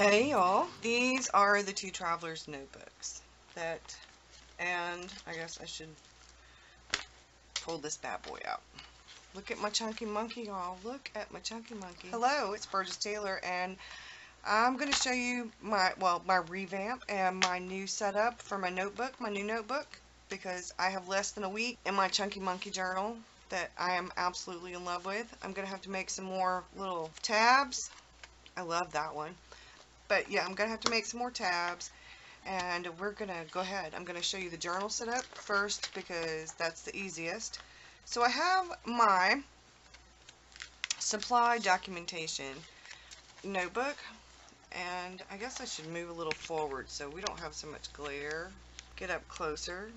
Hey y'all, these are the two travelers notebooks and I guess I should pull this bad boy out. Look at my chunky monkey, y'all. Look at my chunky monkey. Hello, it's Burgess Taylor, and I'm going to show you my revamp and my new setup for my new notebook, because I have less than a week in my chunky monkey journal that I am absolutely in love with. I'm going to have to make some more little tabs. I love that one. But yeah, I'm going to have to make some more tabs, and we're going to go ahead. I'm going to show you the journal setup first because that's the easiest. So I have my supply documentation notebook, and I guess I should move a little forward so we don't have so much glare. Get up closer.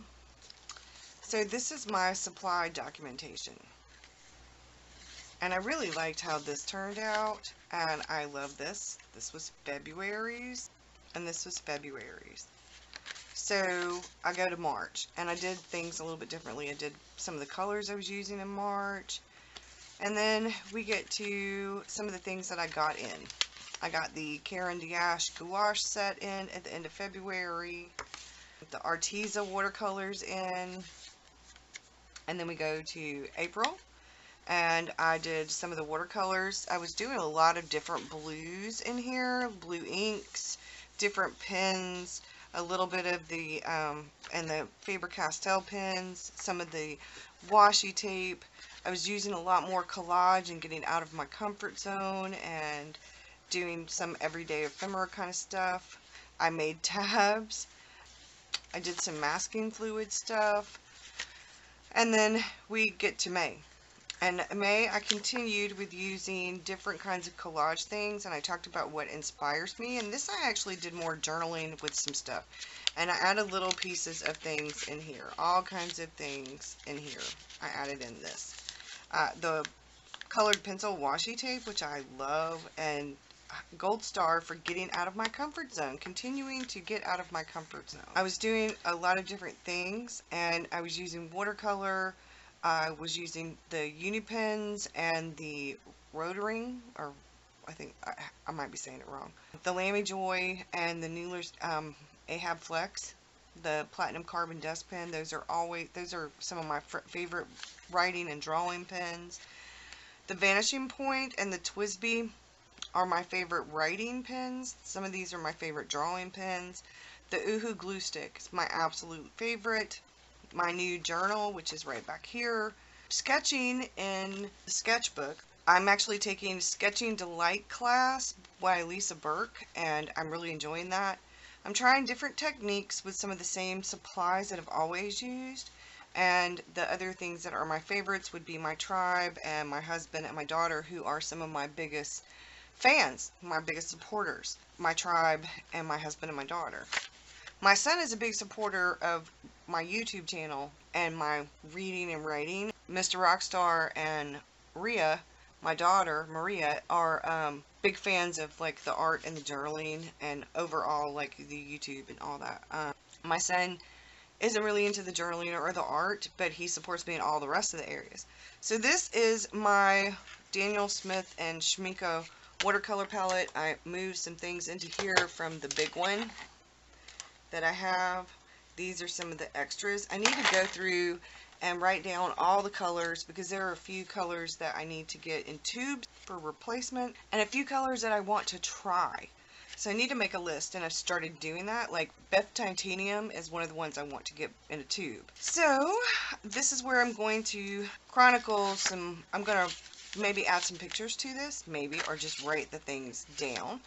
So this is my supply documentation. And I really liked how this turned out, and I love this. This was February's, and this was February's. So I go to March, and I did things a little bit differently. I did some of the colors I was using in March, and then we get to some of the things that I got in. I got the Karen Diash gouache set in at the end of February, the Arteza watercolors in, and then we go to April. And I did some of the watercolors. I was doing a lot of different blues in here, blue inks, different pens, a little bit of the, and the Faber-Castell pens, some of the washi tape. I was using a lot more collage and getting out of my comfort zone and doing some everyday ephemera kind of stuff. I made tabs. I did some masking fluid stuff. And then we get to May. And May, I continued with using different kinds of collage things, and I talked about what inspires me. And this I actually did more journaling with some stuff. And I added little pieces of things in here. All kinds of things in here I added in this. The colored pencil washi tape, which I love, and gold star for getting out of my comfort zone, continuing to get out of my comfort zone. I was doing a lot of different things, and I was using watercolor. I was using the uni pens and the rotary, or I think I might be saying it wrong. The Lamy Joy and the Noodler's Ahab Flex, the Platinum Carbon Dust Pen. Those are some of my favorite writing and drawing pens. The Vanishing Point and the Twisby are my favorite writing pens. Some of these are my favorite drawing pens. The Uhu Glue Stick is my absolute favorite. My new journal, which is right back here. Sketching in the sketchbook. I'm actually taking Sketching Delight class by Lisa Burke, and I'm really enjoying that. I'm trying different techniques with some of the same supplies that I've always used, and the other things that are my favorites would be my tribe and my husband and my daughter, who are some of my biggest fans, my biggest supporters. My tribe and my husband and my daughter. My son is a big supporter of my YouTube channel and my reading and writing. Mr. Rockstar and Rhea, my daughter Maria, are big fans of like the art and the journaling and overall like the YouTube and all that. My son isn't really into the journaling or the art, but he supports me in all the rest of the areas. So this is my Daniel Smith and Schmincke watercolor palette. I moved some things into here from the big one that I have. These are some of the extras. I need to go through and write down all the colors, because there are a few colors that I need to get in tubes for replacement and a few colors that I want to try. So I need to make a list, and I've started doing that. Like Beth Titanium is one of the ones I want to get in a tube. So this is where I'm going to chronicle some, I'm going to maybe add some pictures to this, maybe, or just write the things down.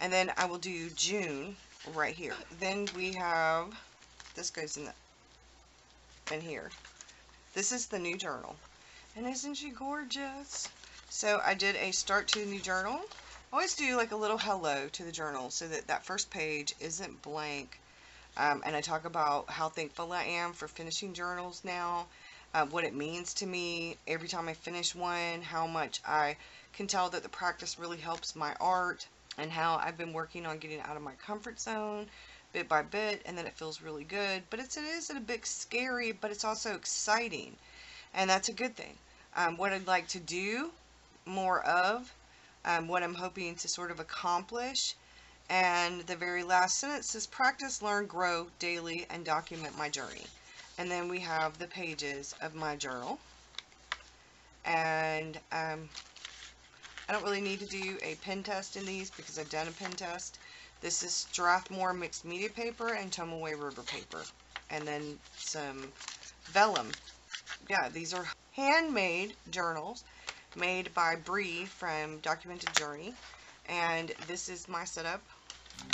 And then I will do June right here. Then we have, this goes in here. This is the new journal, and isn't she gorgeous? So I did a start to the new journal. I always do like a little hello to the journal so that that first page isn't blank. And I talk about how thankful I am for finishing journals now, what it means to me every time I finish one, how much I can tell that the practice really helps my art, and how I've been working on getting out of my comfort zone bit by bit, and then it feels really good. But it is a bit scary, but it's also exciting, and that's a good thing. What I'd like to do more of, what I'm hoping to sort of accomplish And the very last sentence says, practice, learn, grow daily, and document my journey. And then we have the pages of my journal. And I don't really need to do a pen test in these because I've done a pen test. This is Strathmore mixed media paper and Tomaway River paper. And then some vellum. Yeah, these are handmade journals made by Bree from Documented Journey. And this is my setup.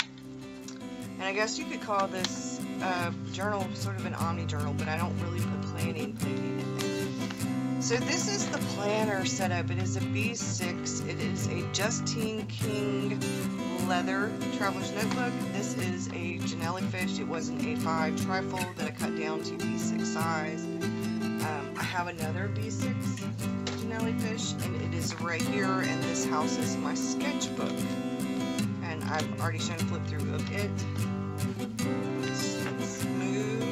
And I guess you could call this journal sort of an omni journal, but I don't really put planning in there. So this is the planner setup. It is a B6. It is a Justine King leather traveler's notebook. This is a Jellyfish. It was an A5 trifold that I cut down to B6 size. I have another B6 Jellyfish, and it is right here, and this houses my sketchbook. And I've already shown a flip through of it. Let's move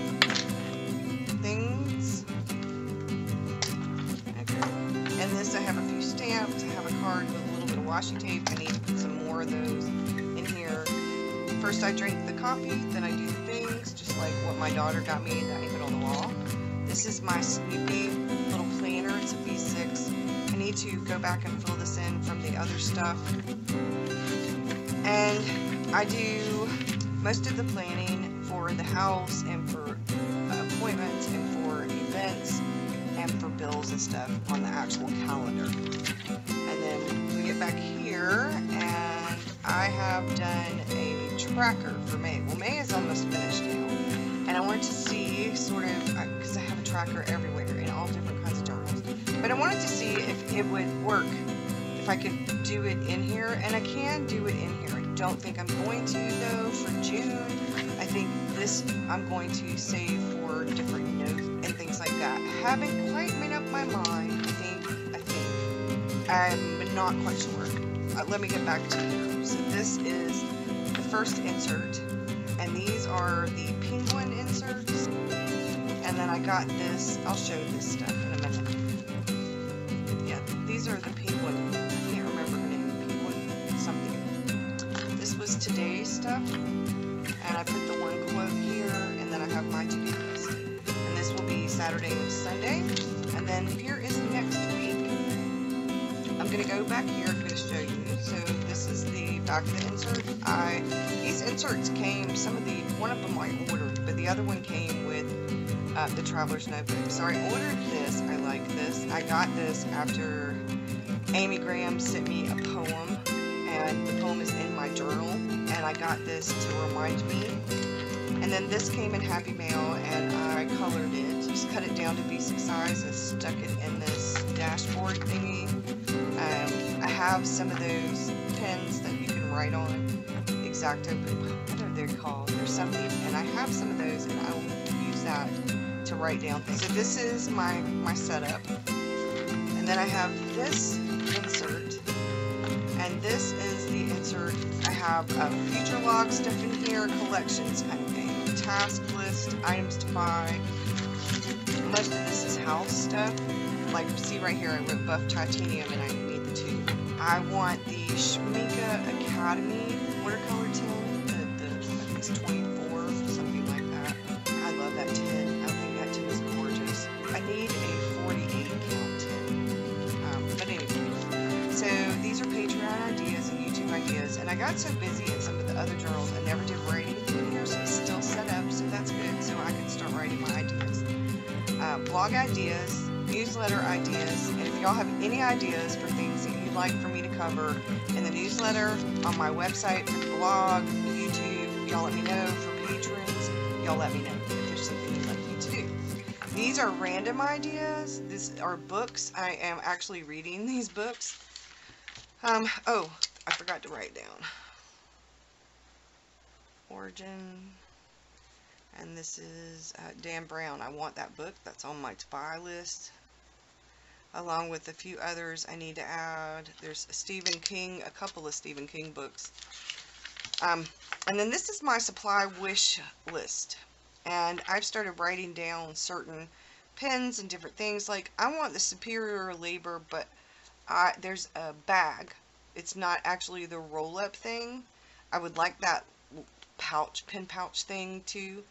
things. Okay. And this, I have a few stamps. I have a card with a little bit of washi tape. I need to put some more of those in here. First I drink the coffee, then I do the things, just like what my daughter got me that I put on the wall. This is my Snoopy little planner. It's a V6. I need to go back and fill this in from the other stuff. And I do most of the planning for the house and for appointments and for events and for bills and stuff on the actual calendar. And then we get back here, and I have done a tracker for May. Well, May is almost finished now. And I wanted to see sort of, because I have a tracker everywhere in all different kinds of journals. But I wanted to see if it would work, if I could do it in here. And I can do it in here. I don't think I'm going to, though, for June. I think this I'm going to save for different notes and things like that. I haven't quite made up my mind, I think. I'm not quite sure. Let me get back to you. So this is the first insert. And these are the penguin inserts. And then I got this, I'll show this stuff in a minute. Yeah, these are the penguin, I can't remember her name, penguin something. This was today's stuff. And I put the one quote here, and then I have my to-do list. And this will be Saturday and Sunday. And then here is next week. I'm going to go back here, I'm going to show you. So this is the back of the insert. These inserts came, one of them I ordered, but the other one came with the Traveler's Notebook. So I ordered this, I like this. I got this after Amy Graham sent me a poem, and the poem is in my journal, and I got this to remind me. And then this came in Happy Mail, and I colored it, just cut it down to B6 size and stuck it in this dashboard thingy. I have some of those pens that you can write on, Exacto, what are they called? There's something, and I have some of those, and I will use that to write down things. So this is my setup, and then I have this insert, and this is the insert. I have future log stuff in here, collections kind of thing, task list, items to buy. Most of this is house stuff. Like, see right here, I wrote buff titanium, and I need the two. I want the Schminke Academy watercolor tin, I think it's 24, something like that. I love that tin. I think that tin is gorgeous. I need a 48 count tin. But anyway, so these are Patreon ideas and YouTube ideas, and I got so busy in some of the other journals, I never did write anything in here, so it's still set up, so that's good, so I can start writing my ideas. Blog ideas, newsletter ideas, and if y'all have any ideas for things that you'd like for me to cover in the newsletter, on my website, for the blog, YouTube, y'all let me know. For patrons, y'all let me know if there's something you'd like me to do. These are random ideas. These are books. I am actually reading these books. Oh, I forgot to write down. Origin. And this is Dan Brown. I want that book. That's on my to-buy list. Along with a few others I need to add. There's Stephen King, a couple of Stephen King books. And then this is my supply wish list. And I've started writing down certain pens and different things. Like, I want the Superior Labor, but there's a bag. It's not actually the roll-up thing. I would like that pouch, pin pouch thing too,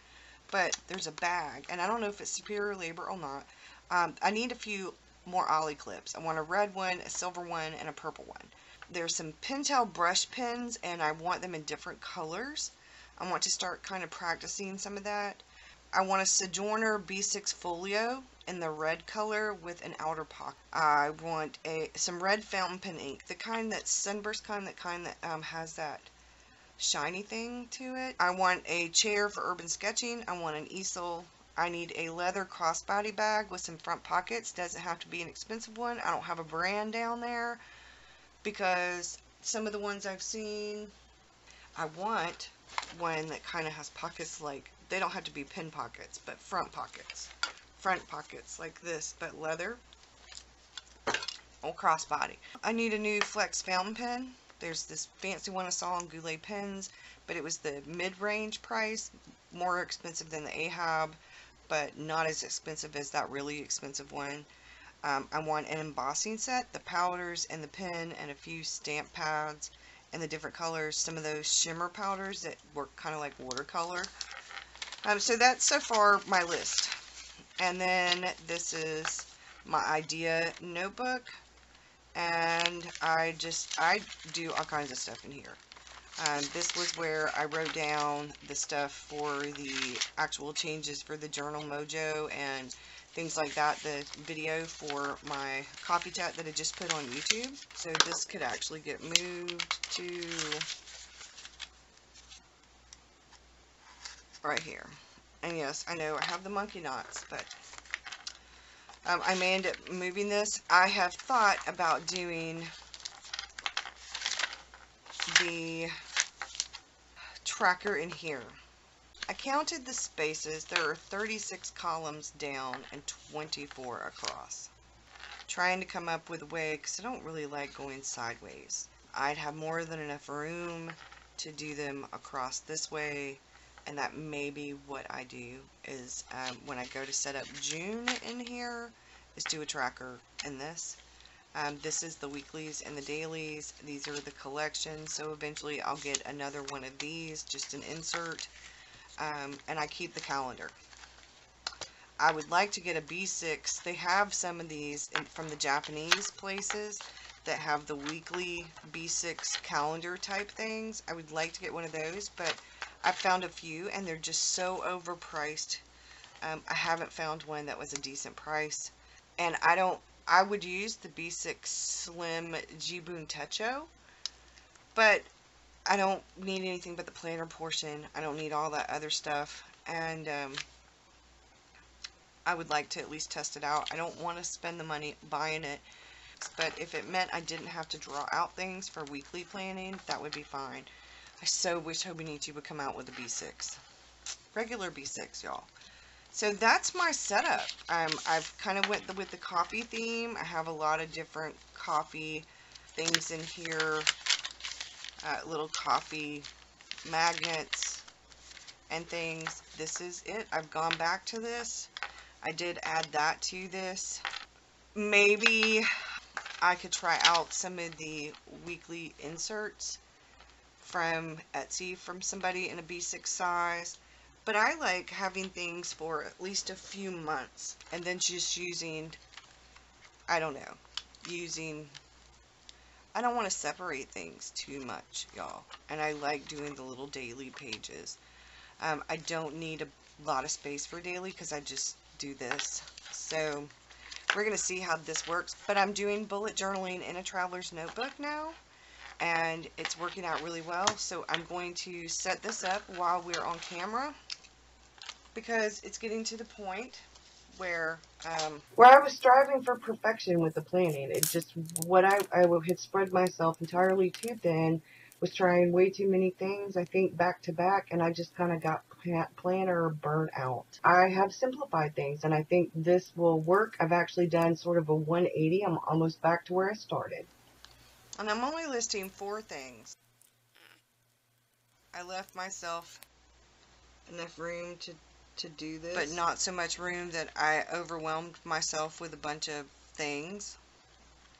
but there's a bag, and I don't know if it's superior labor or not. I need a few more ollie clips. I want a red one, a silver one, and a purple one. There's some Pentel brush pens, and I want them in different colors. I want to start kind of practicing some of that. I want a Sojourner B6 Folio in the red color with an outer pocket. I want some red fountain pen ink, the kind that sunburst kind, that has that shiny thing to it. I want a chair for urban sketching. I want an easel. I need a leather crossbody bag with some front pockets. Doesn't have to be an expensive one. I don't have a brand down there because some of the ones I've seen, I want one that kind of has pockets, like they don't have to be pin pockets, but front pockets like this, but leather or crossbody. I need a new flex fountain pen. There's this fancy one I saw on Goulet Pens, but it was the mid-range price, more expensive than the Ahab, but not as expensive as that really expensive one. I want an embossing set, the powders and the pen, and a few stamp pads and the different colors, some of those shimmer powders that work kind of like watercolor. So that's so far my list. And then this is my idea notebook, and I do all kinds of stuff in here. This was where I wrote down the stuff for the actual changes for the Journal Mojo and things like that, the video for my coffee chat that I just put on YouTube. So this could actually get moved to right here. And yes, I know I have the monkey knots, but I may end up moving this. I have thought about doing the tracker in here. I counted the spaces. There are 36 columns down and 24 across. Trying to come up with a way, because I don't really like going sideways. I'd have more than enough room to do them across this way, and that may be what I do is when I go to set up June in here, is do a tracker in this. This is the weeklies and the dailies. These are the collections, so eventually I'll get another one of these, just an insert, and I keep the calendar. I would like to get a B6. They have some of these from the Japanese places that have the weekly B6 calendar type things. I would like to get one of those, but I found a few and they're just so overpriced. I haven't found one that was a decent price, and I would use the B6 Slim Jibun Techo, but I don't need anything but the planner portion. I don't need all that other stuff, and I would like to at least test it out. I don't want to spend the money buying it, but if it meant I didn't have to draw out things for weekly planning, that would be fine. I so wish Hobonichi would come out with a B6. Regular B6, y'all. So that's my setup. I've kind of went with the coffee theme. I have a lot of different coffee things in here. Little coffee magnets and things. This is it. I've gone back to this. I did add that to this. Maybe I could try out some of the weekly inserts from Etsy from somebody in a B6 size. But I like having things for at least a few months and then just using, I don't know, I don't want to separate things too much, y'all. And I like doing the little daily pages. I don't need a lot of space for daily because I just do this. So we're going to see how this works. But I'm doing bullet journaling in a traveler's notebook now, and it's working out really well. So I'm going to set this up while we're on camera, because it's getting to the point where I was striving for perfection with the planning. It just, what I had spread myself entirely too thin, was trying way too many things, I think, back to back, and I just kind of got planner burnt out. I have simplified things, and I think this will work. I've actually done sort of a 180. I'm almost back to where I started. And I'm only listing 4 things. I left myself enough room to do this, but not so much room that I overwhelmed myself with a bunch of things.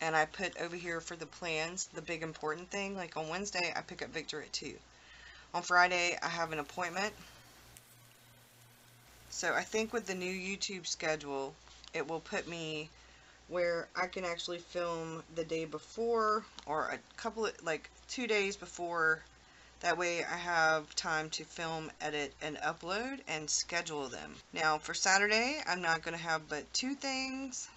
And I put over here for the plans, the big important thing, like on Wednesday I pick up Victor at 2. On Friday, I have an appointment. So I think with the new YouTube schedule, it will put me where I can actually film the day before or a couple of, like 2 days before. That way I have time to film, edit, and upload and schedule them. Now for Saturday, I'm not going to have but 2 things.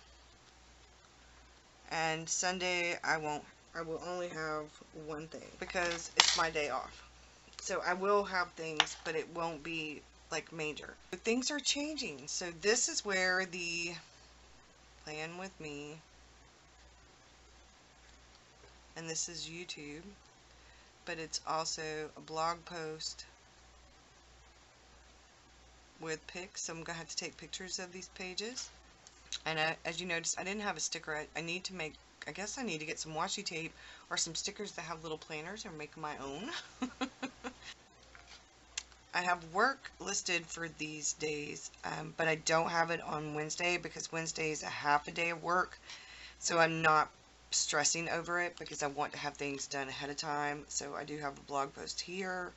And Sunday, I will only have 1 thing because it's my day off. So I will have things, but it won't be like major. But things are changing. So this is where the plan with me, and this is YouTube, but it's also a blog post with pics. So I'm gonna have to take pictures of these pages. And as you notice, I didn't have a sticker. I need to make, I guess I need to get some washi tape or some stickers that have little planners or make my own. I have work listed for these days, but I don't have it on Wednesday because Wednesday is a half a day of work. So I'm not stressing over it because I want to have things done ahead of time. So I do have a blog post here,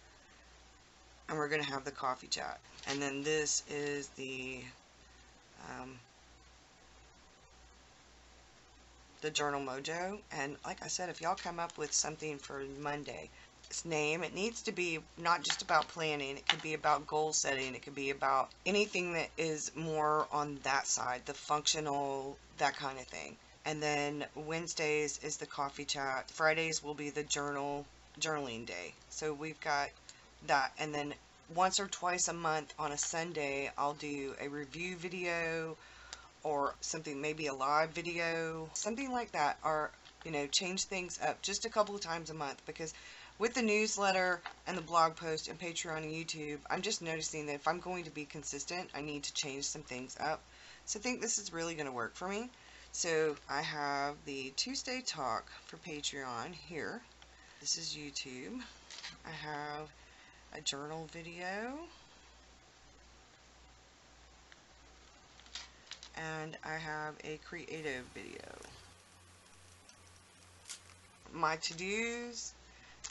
and we're going to have the coffee chat. And then this is the Journal Mojo. And like I said, if y'all come up with something for Monday, its name, it needs to be not just about planning. It could be about goal setting. It could be about anything that is more on that side, the functional, that kind of thing. And then Wednesdays is the coffee chat. Fridays will be the journaling day. So we've got that. And then once or twice a month on a Sunday, I'll do a review video or something, maybe a live video, something like that, or change things up just a couple of times a month. Because with the newsletter and the blog post and Patreon and YouTube, I'm just noticing that if I'm going to be consistent, I need to change some things up. So I think this is really going to work for me. So I have the Tuesday talk for Patreon here. This is YouTube. I have a journal video. And I have a creative video. My to-dos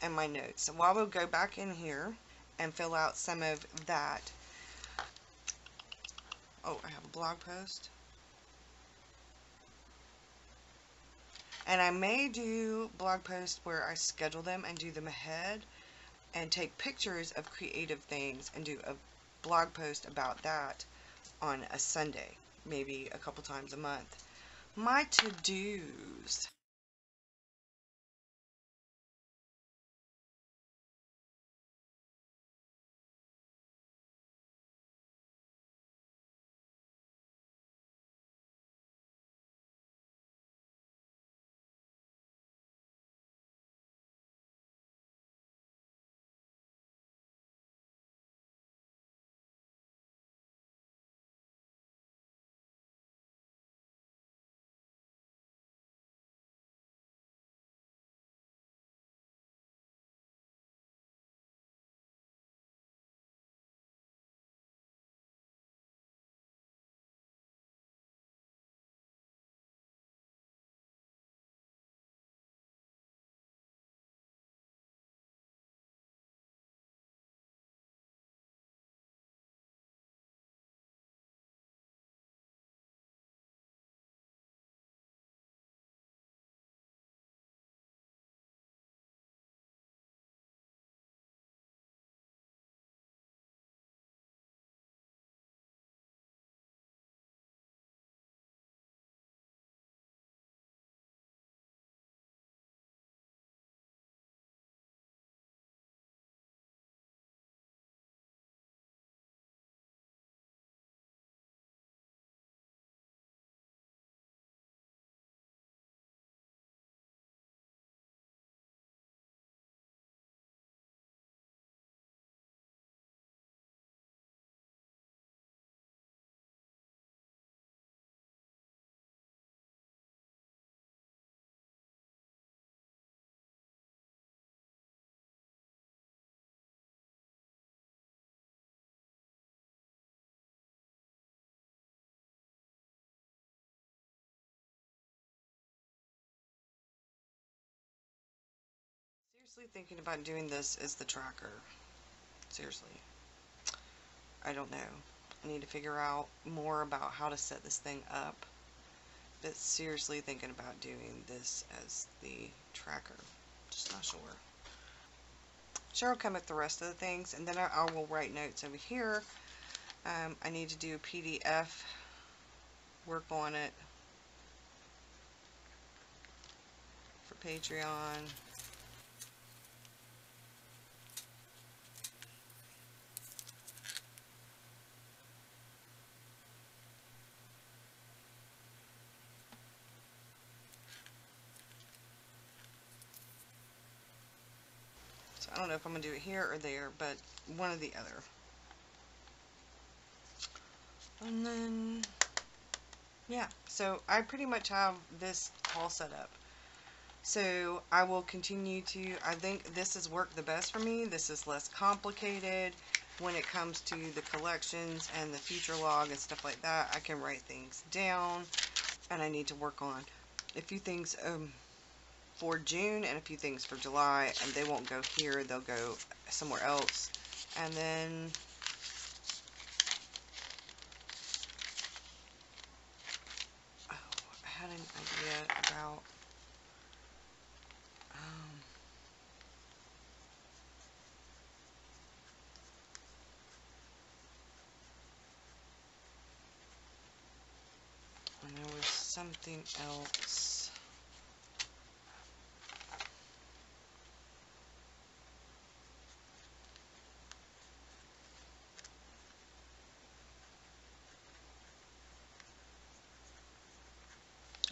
and my notes. So while we'll go back in here and fill out some of that. Oh, I have a blog post. And I may do blog posts where I schedule them and do them ahead and take pictures of creative things and do a blog post about that on a Sunday, maybe a couple times a month. My to-dos. Seriously thinking about doing this as the tracker. Seriously. I don't know. I need to figure out more about how to set this thing up. But seriously thinking about doing this as the tracker. Just not sure. Sure, I'll come with the rest of the things, and then I will write notes over here. I need to do a PDF, work on it for Patreon. So I don't know if I'm going to do it here or there, but one or the other. And then, yeah, so I pretty much have this all set up. So I will continue to, I think this has worked the best for me. This is less complicated when it comes to the collections and the future log and stuff like that. I can write things down, and I need to work on a few things for June and a few things for July, and they won't go here, they'll go somewhere else. And then I had an idea about and there was something else.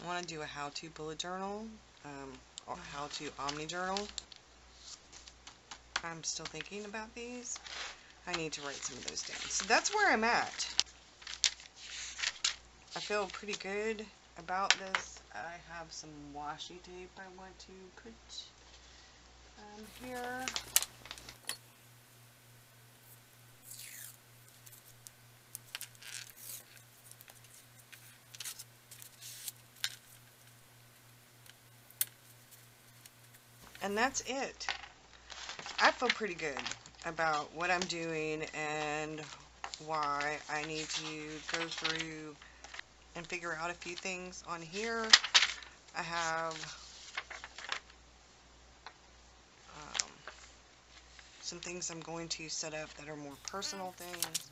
I want to do a how-to bullet journal, or how-to omni journal. I'm still thinking about these. I need to write some of those down. So that's where I'm at. I feel pretty good about this. I have some washi tape I want to put here. And that's it. I feel pretty good about what I'm doing and why I need to go through and figure out a few things on here. I have some things I'm going to set up that are more personal things.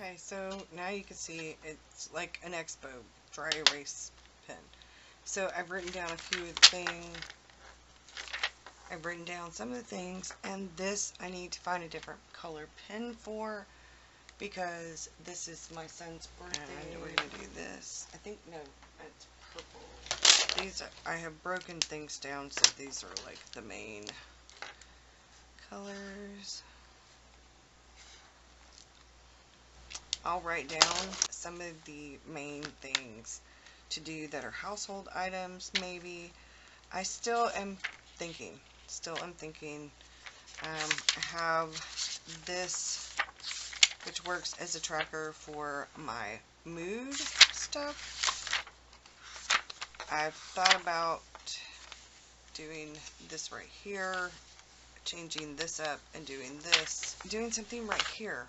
Okay, so now you can see it's like an Expo dry erase pen. So I've written down a few of the things. I've written down some of the things, and this I need to find a different color pen for, because this is my son's birthday. And we're going to do this. I think, no, it's purple. These are, I have broken things down, so these are like the main colors. I'll write down some of the main things to do that are household items, maybe. I still am thinking. I have this, which works as a tracker for my mood stuff. I've thought about doing this right here, changing this up and doing this. Doing something right here.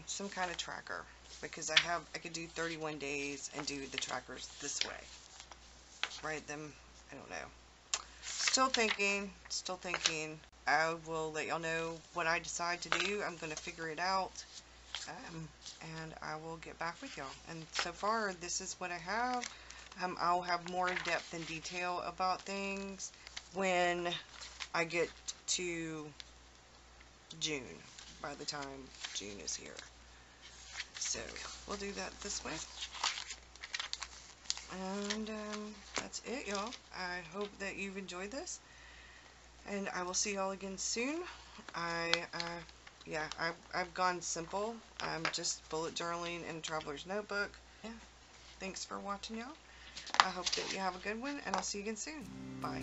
Some kind of tracker, because I could do 31 days and do the trackers this way. Write them, I don't know. Still thinking. I will let y'all know what I decide to do. I'm going to figure it out, and I will get back with y'all. And so far, this is what I have. I'll have more depth and detail about things when I get to June, by the time June is here. So we'll do that this way. And that's it, y'all. I hope that you've enjoyed this, and I will see y'all again soon. I yeah, I've gone simple. I'm just bullet journaling in a traveler's notebook. Yeah, thanks for watching, y'all. I hope that you have a good one, and I'll see you again soon. Bye.